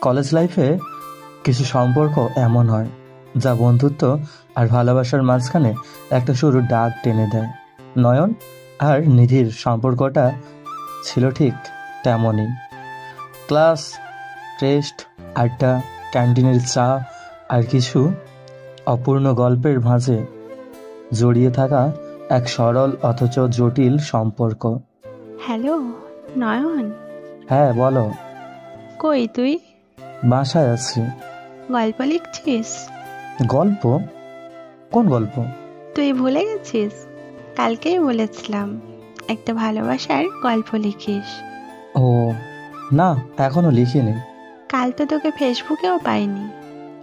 College লাইফে কিছু সম্পর্ক এমন হয় যা বন্ধুত্ব আর ভালোবাসার মাঝখানে একটা সরু দাগ টেনে দেয়। নয়ন আর নিধির সম্পর্কটা ছিল ঠিক তেমনই। ক্লাস, টেস্ট, আড্ডা, ক্যান্টিনের চা আর কিছু অপূর্ণ গল্পের মাঝে জড়িয়ে থাকা এক সরল অথচ জটিল সম্পর্ক। হ্যালো নয়ন। হ্যাঁ বলো। কই তুই? বাসায় আছি। গল্প লিখছিস? গল্প? কোন গল্প? তুই ভুলে গেছিস? কালকেই বলেছিলাম একটা ভালোবাসার গল্প লিখিস। ও না, এখনো লিখিনি। কাল তো তোকে ফেসবুকেও পাইনি।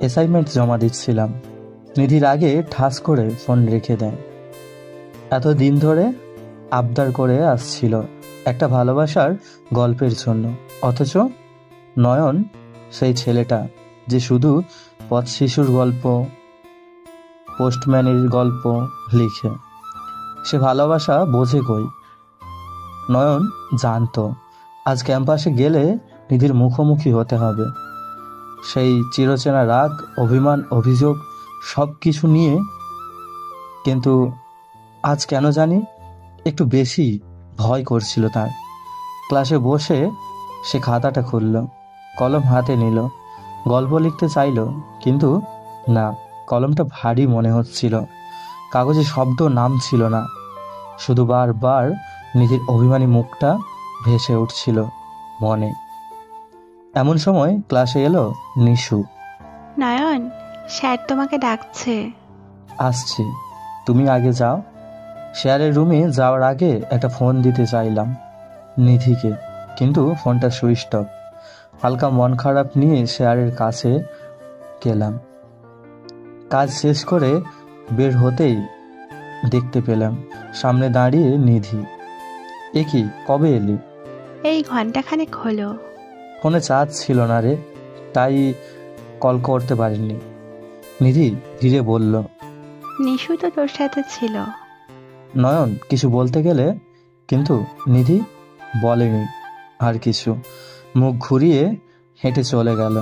অ্যাসাইনমেন্ট জমা দিচ্ছিলাম। নিধির আগে ঠাস করে ফোন রেখে দেয়। এত দিন ধরে আবদার করে আসছিল একটা ভালোবাসার গল্পের জন্য, অথচ নয়ন সেই ছেলেটা যে শুধু পথ শিশুর গল্প, পোস্টম্যানের গল্প লিখে। সে ভালোবাসা বোঝে কই। নয়ন জানতো আজ ক্যাম্পাসে গেলে নিধির মুখোমুখি হতে হবে সেই চিরচেনা রাগ, অভিমান, অভিযোগ সব কিছু নিয়ে। কিন্তু আজ কেন জানি একটু বেশি ভয় করছিল তার। ক্লাসে বসে সে খাতাটা খুলল, কলম হাতে নিল, গল্প লিখতে চাইল, কিন্তু না, কলমটা ভারী মনে হচ্ছিল। কাগজে শব্দ নামছিল না, শুধু বারবার নিধির অভিমানী মুখটা ভেসে উঠছিল মনে। এমন সময় ক্লাসে এলো নিশু। নয়ন, স্যার তোমাকে ডাকছে। আসছি, তুমি আগে যাও। শেয়ারের রুমে যাওয়ার আগে একটা ফোন দিতে চাইলাম নিধিকে, কিন্তু ফোনটা সুইচ অফ। হালকা মন খারাপ নিয়ে শেয়ারের কাছে গেলাম। কাজ শেষ করে বের হতেই দেখতে পেলাম সামনে দাঁড়িয়ে নিধি। এ কি, কবে এলি? এই ঘন্টাখানেক হলো। ফোনে চার্জ ছিল না রে, তাই কল করতে পারিনি। নিধি ধীরে বলল। নিশু তো তোর সাথে ছিল। নয়ন কিছু বলতে গেলে, কিন্তু নিধি বলেনি আর কিছু। মুখ ঘুরিয়ে হেঁটে চলে গেল।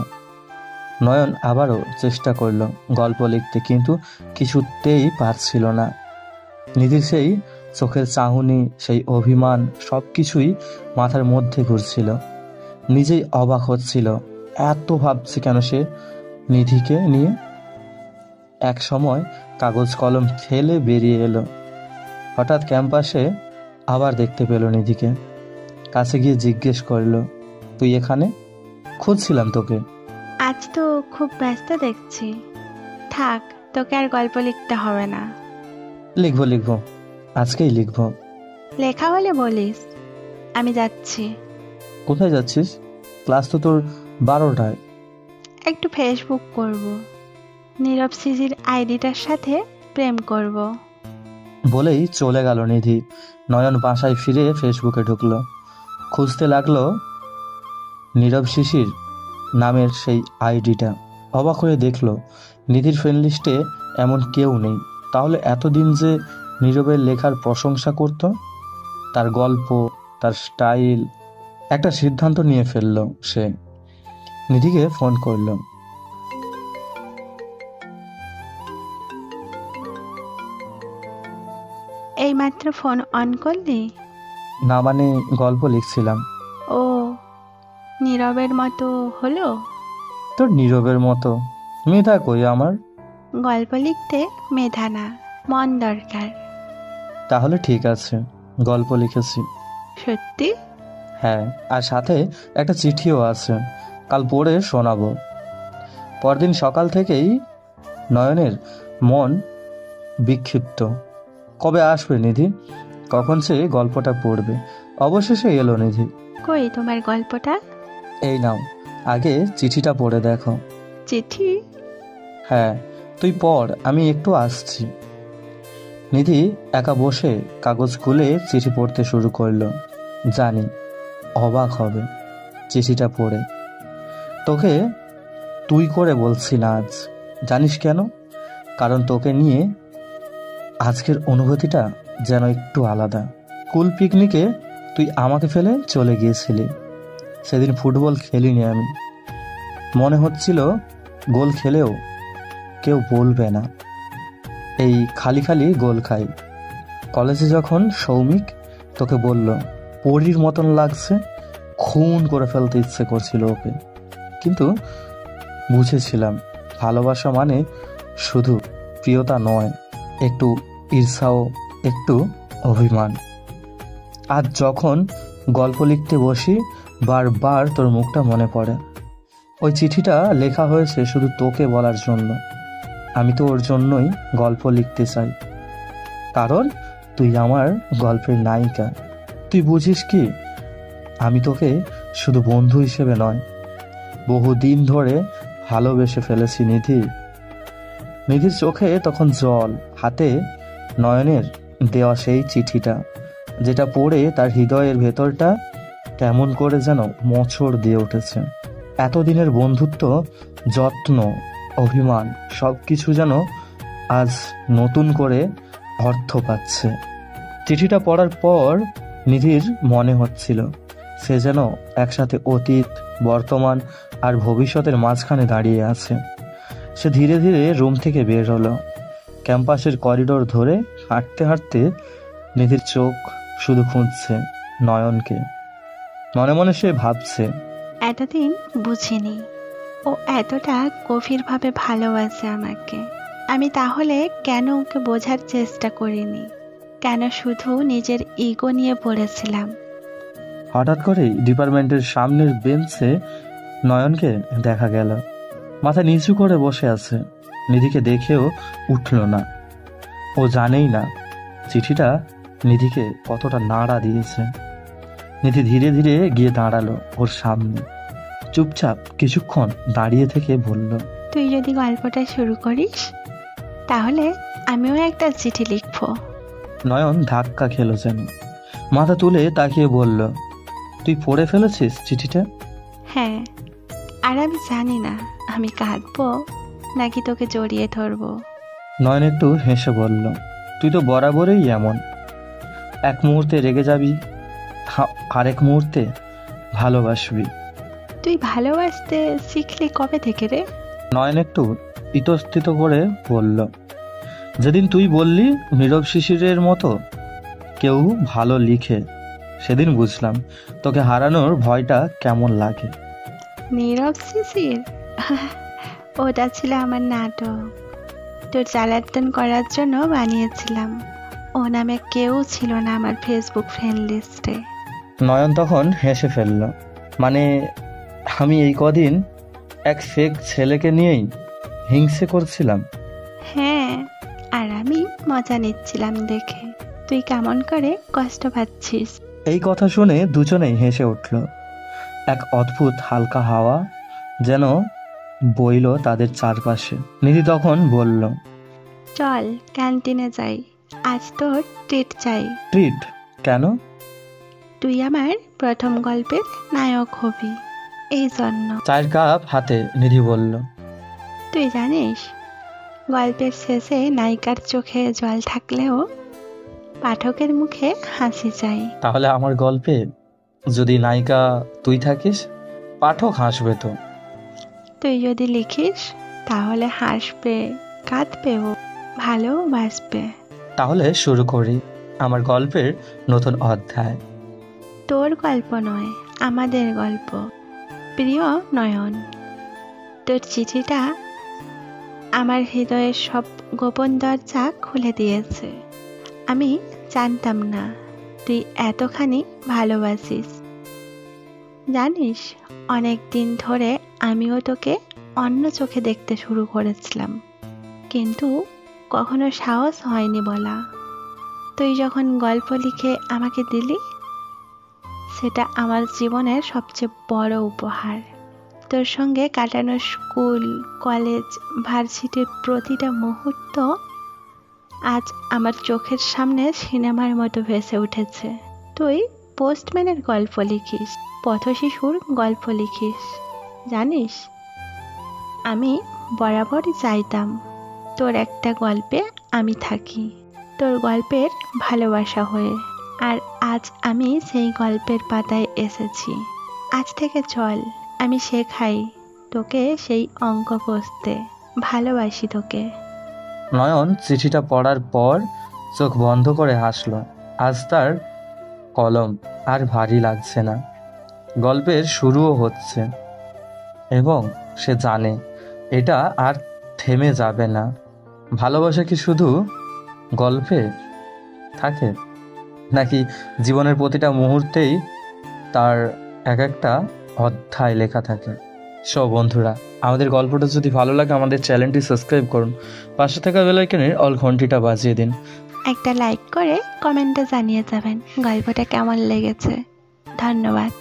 নয়ন আবারও চেষ্টা করলো গল্প লিখতে, কিন্তু কিছুতেই পারছিল না। নিধির সেই চোখের চাহনি, সেই অভিমান সব কিছুই মাথার মধ্যে ঘুরছিল। নিজেই অবাক হচ্ছিল, এত ভাবছে কেন সে নিধিকে নিয়ে। এক সময় কাগজ কলম ফেলে বেরিয়ে এলো। হঠাৎ ক্যাম্পাসে আবার দেখতে পেল নিধিকে। কাছে গিয়ে জিজ্ঞেস করলো, তুই এখানে? খুঁজছিলাম তোকে। আজ তো খুব ব্যস্ত দেখছি। থাক, তোকে আর গল্প লিখতে হবে না। লিখবো লিখবো, আজকেই লিখবো। লেখা হলে বলিস। আমি যাচ্ছি। কোথায় যাচ্ছিস? ক্লাস তো তোর 12টায়। একটু ফেসবুক করব। নীরব সিজির আইডিটার সাথে প্রেম করব। বলেই চলে গেল নিধি। নয়ন বাসায় ফিরে ফেসবুকে ঢুকলো, খুঁজতে লাগলো নীরব শিশির নামের সেই আইডিটা। অবাক হয়ে দেখলো নিধির ফ্রেন্ড লিস্টে এমন কেউ নেই। তাহলে এতদিন যে নীরবের লেখার প্রশংসা করত, তার গল্প, তার স্টাইল। একটা সিদ্ধান্ত নিয়ে ফেললো সে। নিধিকে ফোন করলো। এইমাত্র ফোন অন করলি? না মানে, গল্প লিখছিলাম। ও, নীরবের মতো হলো? তোর নীরবের মতো মেধা কই আমার? গল্প লিখতে মেধা না, মন দরকার। তাহলে ঠিক আছে, গল্প লিখেছি। সত্যি? হ্যাঁ, আর সাথে একটা চিঠিও আছে, কাল পড়ে শোনাবো। পরদিন সকাল থেকেই নয়নের মন বিক্ষিপ্ত। কবে আসবে নিধি? কখন সে গল্পটা পড়বে? অবশেষে এলো নিধি। কই তোমার গল্পটা? এই নাও, আগে চিঠিটা পড়ে দেখো। চিঠি? হ্যাঁ, তুই পড়, আমি একটু আসছি। নিধি একা বসে কাগজ খুলে চিঠি পড়তে শুরু করলো। জানি অবাক হবে চিঠিটা পড়ে। তোকে তুই করে বলছি না আজ, জানিস কেন? কারণ তোকে নিয়ে আজকের অনুভূতিটা যেন একটু আলাদা। স্কুল পিকনিকে তুই আমাকে ফেলে চলে গিয়েছিলি। সেদিন ফুটবল খেলিনি আমি, মনে হচ্ছিল গোল খেলেও কেউ বলবে না, এই খালি খালি গোল খাই। কলেজে যখন সৌমিক তোকে বলল পরীর মতন লাগছে, খুন করে ফেলতে ইচ্ছে করছিল ওকে, কিন্তু বুঝেছিলাম ভালোবাসা মানে শুধু প্রিয়তা নয়, একটু ঈর্ষাও, একটু অভিমান। আজ যখন গল্প লিখতে বসি বারবার তোর মুখটা মনে পড়ে। ওই চিঠিটা লেখা হয়েছে শুধু তোকে বলার জন্য। আমি তো ওর জন্যই গল্প লিখতে চাই, কারণ তুই আমার গল্পের নায়িকা। তুই বুঝিস কি, আমি তোকে শুধু বন্ধু হিসেবে নয়, বহুদিন ধরে ভালোবেসে ফেলেছি নিধি। নিধির চোখে তখন জল, হাতে নয়নের দেওয়া সেই চিঠিটা, যেটা পড়ে তার হৃদয়ের ভেতরটা কেমন করে যেন মোচড় দিয়ে উঠেছে। এতদিনের বন্ধুত্ব, যত্ন, অভিমান সব কিছু যেন আজ নতুন করে অর্থ পাচ্ছে। চিঠিটা পড়ার পর নিধির মনে হচ্ছিল সে যেন একসাথে অতীত, বর্তমান আর ভবিষ্যতের মাঝখানে দাঁড়িয়ে আছে। সে ধীরে ধীরে রুম থেকে বের হলো। ক্যাম্পাসের করিডোর ধরে হাঁটতে হাঁটতে নিধির চোখ শুধু খুঁজছে নয়নকে। মনে মনে সে ভাবছে, এতদিন বুঝিনি ও এতটা গভীরভাবে ভালোবাসে আমাকে। আমি তাহলে কেন ওকে বোঝার চেষ্টা করিনি? কেন শুধু নিজের ইগো নিয়ে পড়েছিলাম? হঠাৎ করেই ডিপার্টমেন্টের সামনের বেঞ্চে নয়নকে দেখা গেল। মাথা নিচু করে বসে আছে। নিধিকে দেখেও উঠল না। ও জানেই না চিঠিটা নিধিকে কতটা নাড়া দিয়েছে। নিধি ধীরে ধীরে গিয়ে দাঁড়ালো ওর সামনে। চুপচাপ কিছুক্ষণ দাঁড়িয়ে থেকে বলল, তুই যদি গল্পটা শুরু করিস তাহলে আমিও একটা চিঠি লিখবো। নয়ন ধাক্কা খেলো যেন। মাথা তুলে তাকিয়ে বলল, তুই পড়ে ফেলেছিস চিঠিটা? হ্যাঁ, আর আমি জানি না আমি কাঁদবো নাকি তোকে জড়িয়ে ধরবো। নয়ন একটু হেসে বলল, তুই তো বরাবরই এমন। এক মুহূর্তে রেগে যাবি, আরেক মুহূর্তে ভালোবাসবি। তুই ভালোবাসতে শিখলি কবে থেকে রে? নয়ন একটু ইতস্তত করে বলল, যেদিন তুই বললি নীরব শিশিরের মতো কেউ ভালো লিখে, সেদিন বুঝলাম তোকে হারানোর ভয়টা কেমন লাগে। নীরব শিশির? ওটা ছিল আমার নাটক, তোর জ্বালাতন করার জন্য বানিয়েছিলাম। ও নামে কেউ ছিল না আমার ফেসবুক ফ্রেন্ড লিস্টে। নয়ন তখন হেসে ফেলল, মানে আমি এই কদিন এক ফেক ছেলেকে নিয়েই হিংসে করছিলাম। হ্যাঁ, আর আমি মজা নিচ্ছিলাম দেখে তুই কেমন করে কষ্ট পাচ্ছিস। এই কথা শুনে দুজনেই হেসে উঠল। এক অদ্ভুত হালকা হাওয়া যেন বইল তাদের চারপাশে। নিধি তখন বলল, চল ক্যান্টিনে যাই, আজ তোর ট্রিট চাই। ট্রিট? কেন? তুই আমার প্রথম গল্পের নায়ক হবি, এই জন্য। চায়ের কাপ হাতে নিধি বলল, তুই জানিস গল্পের শেষে নায়িকার চোখে জল থাকলেও পাঠকের মুখে হাসি চাই। তাহলে আমার গল্পে যদি নায়িকা তুই থাকিস, পাঠক হাসবে তো? তুই যদি লিখিস তাহলে হাসবে, কাঁদবেও, ভালোবাসবে। তাহলে শুরু করি আমার গল্পের নতুন অধ্যায়। তোর গল্প নয়, আমাদের গল্প। প্রিয় নয়ন, তোর চিঠিটা আমার হৃদয়ের সব গোপন দরজা খুলে দিয়েছে। আমি জানতাম না তুই এতখানি ভালোবাসিস। জানিস, অনেক দিন ধরে আমিও তোকে অন্য চোখে দেখতে শুরু করেছিলাম, কিন্তু কখনো সাহস হয়নি বলা। তুই যখন গল্প লিখে আমাকে দিলি, সেটা আমার জীবনের সবচেয়ে বড় উপহার। তোর সঙ্গে কাটানো স্কুল, কলেজ, ভার্সিটির প্রতিটা মুহূর্ত আজ আমার চোখের সামনে সিনেমার মতো ভেসে উঠেছে। তুই পোস্টম্যানের গল্প লিখিস, পথশিশুর গল্প লিখিস। জানিস, আমি বরাবরই চাইতাম তোর একটা গল্পে আমি থাকি, তোর গল্পের ভালোবাসা হয়ে। আর আজ আমি সেই গল্পের পাতায় এসেছি। আজ থেকে চল, আমি শেখাই তোকে সেই অঙ্ক কষতে। ভালোবাসি তোকে। নয়ন চিঠিটা পড়ার পর চোখ বন্ধ করে হাসল। আজ তার কলম আর ভারী লাগছে না। গল্পের শুরুও হচ্ছে এবং সে জানে এটা আর থেমে যাবে না। ভালোবাসা কি শুধু গল্পে থাকে, নাকি জীবনের প্রতিটা মুহূর্তেই তার এক একটা অধ্যায় লেখা থাকে? সো বন্ধুরা, আমাদের গল্পটা যদি ভালো লাগে আমাদের চ্যানেলটি সাবস্ক্রাইব করুন, পাশে থাকা বেল আইকনের অল ঘন্টিটা বাজিয়ে দিন। একটা লাইক করে কমেন্টে জানিয়ে যাবেন গল্পটা কেমন লেগেছে। ধন্যবাদ।